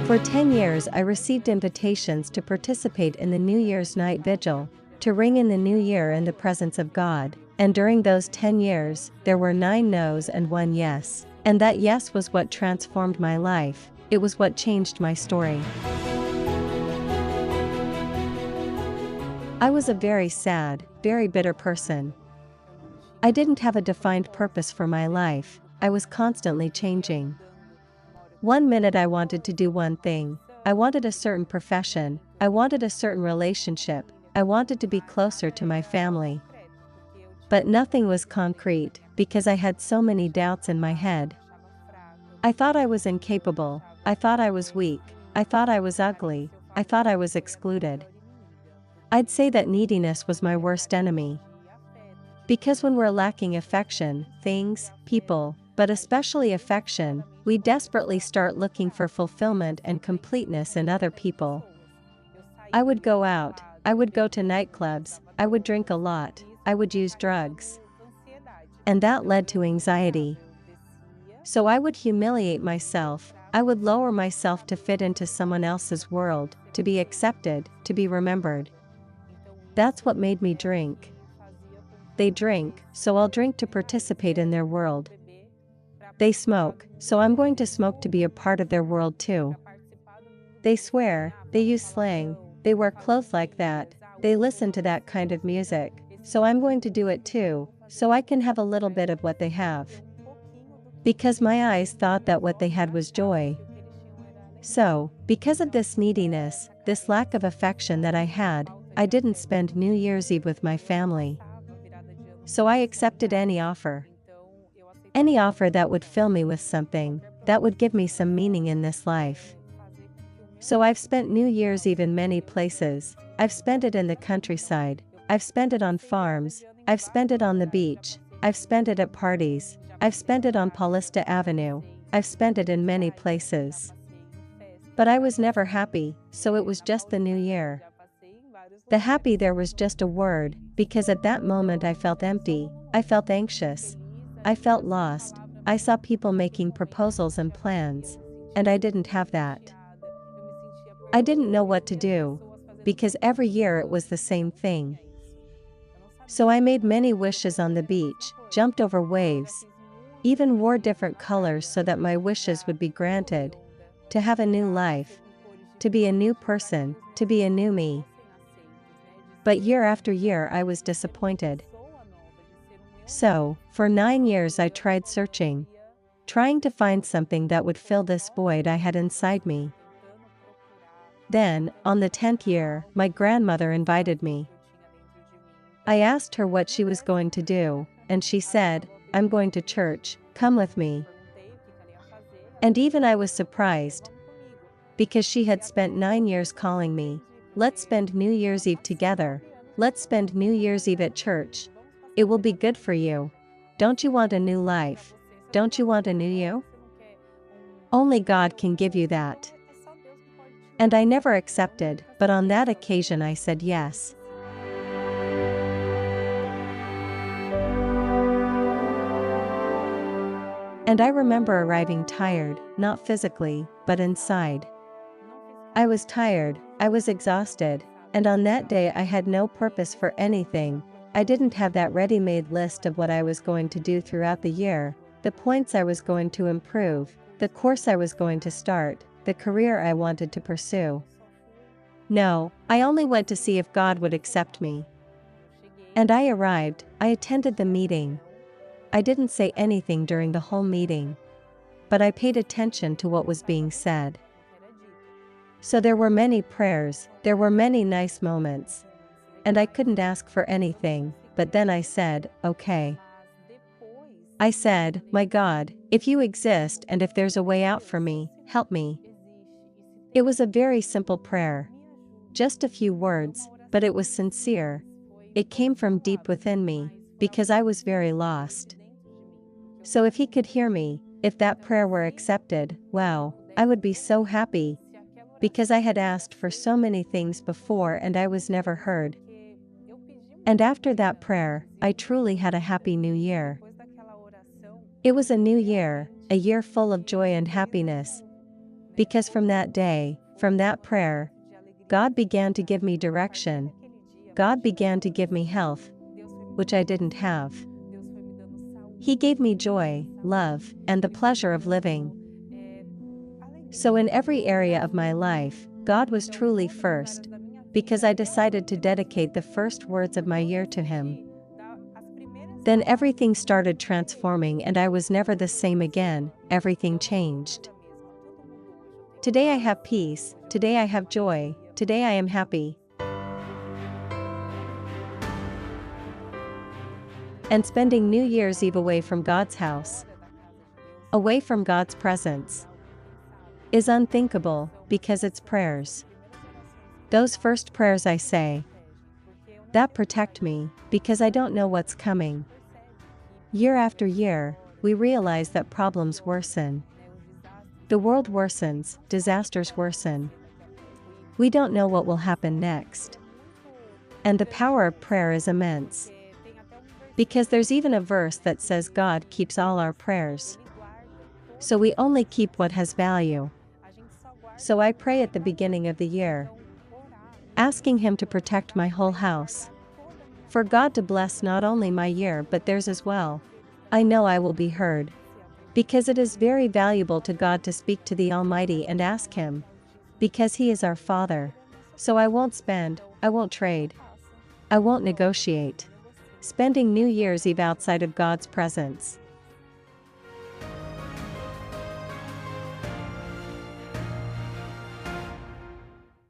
For 10 years I received invitations to participate in the New Year's night vigil, to ring in the new year in the presence of God, and during those 10 years, there were 9 no's and 1 yes. And that yes was what transformed my life, it was what changed my story. I was a very sad, very bitter person. I didn't have a defined purpose for my life, I was constantly changing. One minute I wanted to do one thing, I wanted a certain profession, I wanted a certain relationship, I wanted to be closer to my family. But nothing was concrete, because I had so many doubts in my head. I thought I was incapable, I thought I was weak, I thought I was ugly, I thought I was excluded. I'd say that neediness was my worst enemy. Because when we're lacking affection, things, people, but especially affection, we desperately start looking for fulfillment and completeness in other people. I would go out, I would go to nightclubs, I would drink a lot, I would use drugs. And that led to anxiety. So I would humiliate myself, I would lower myself to fit into someone else's world, to be accepted, to be remembered. That's what made me drink. They drink, so I'll drink to participate in their world. They smoke, so I'm going to smoke to be a part of their world too. They swear, they use slang, they wear clothes like that, they listen to that kind of music, so I'm going to do it too, so I can have a little bit of what they have. Because my eyes thought that what they had was joy. So, because of this neediness, this lack of affection that I had, I didn't spend New Year's Eve with my family. So I accepted any offer. Any offer that would fill me with something, that would give me some meaning in this life. So I've spent New Year's Eve in many places, I've spent it in the countryside, I've spent it on farms, I've spent it on the beach, I've spent it at parties, I've spent it on Paulista Avenue, I've spent it in many places. But I was never happy, so it was just the new year. The happy there was just a word, because at that moment I felt empty, I felt anxious, I felt lost, I saw people making proposals and plans, and I didn't have that. I didn't know what to do, because every year it was the same thing. So I made many wishes on the beach, jumped over waves, even wore different colors so that my wishes would be granted, to have a new life, to be a new person, to be a new me. But year after year I was disappointed. So, for 9 years I tried searching, trying to find something that would fill this void I had inside me. Then, on the 10th year, my grandmother invited me. I asked her what she was going to do, and she said, "I'm going to church, come with me." And even I was surprised, because she had spent 9 years calling me, "Let's spend New Year's Eve together, let's spend New Year's Eve at church. It will be good for you. Don't you want a new life? Don't you want a new you? Only God can give you that." And I never accepted, but on that occasion I said yes. And I remember arriving tired, not physically, but inside. I was tired, I was exhausted, and on that day I had no purpose for anything. I didn't have that ready-made list of what I was going to do throughout the year, the points I was going to improve, the course I was going to start, the career I wanted to pursue. No, I only went to see if God would accept me. And I arrived, I attended the meeting. I didn't say anything during the whole meeting, but I paid attention to what was being said. So there were many prayers, there were many nice moments, and I couldn't ask for anything, but then I said, "Okay." I said, "My God, if you exist and if there's a way out for me, help me." It was a very simple prayer. Just a few words, but it was sincere. It came from deep within me, because I was very lost. So if He could hear me, if that prayer were accepted, wow, I would be so happy. Because I had asked for so many things before and I was never heard. And after that prayer, I truly had a happy new year. It was a new year, a year full of joy and happiness. Because from that day, from that prayer, God began to give me direction. God began to give me health, which I didn't have. He gave me joy, love, and the pleasure of living. So in every area of my life, God was truly first, because I decided to dedicate the first words of my year to Him. Then everything started transforming and I was never the same again. Everything changed. Today I have peace, today I have joy, today I am happy. And spending New Year's Eve away from God's house, away from God's presence, is unthinkable because it's prayers. Those first prayers I say, that protect me because I don't know what's coming. Year after year, we realize that problems worsen. The world worsens, disasters worsen. We don't know what will happen next. And the power of prayer is immense. Because there's even a verse that says God keeps all our prayers. So we only keep what has value. So I pray at the beginning of the year, asking Him to protect my whole house. For God to bless not only my year but theirs as well. I know I will be heard. Because it is very valuable to God to speak to the Almighty and ask Him. Because He is our Father. So I won't spend, I won't trade. I won't negotiate. Spending New Year's Eve outside of God's presence.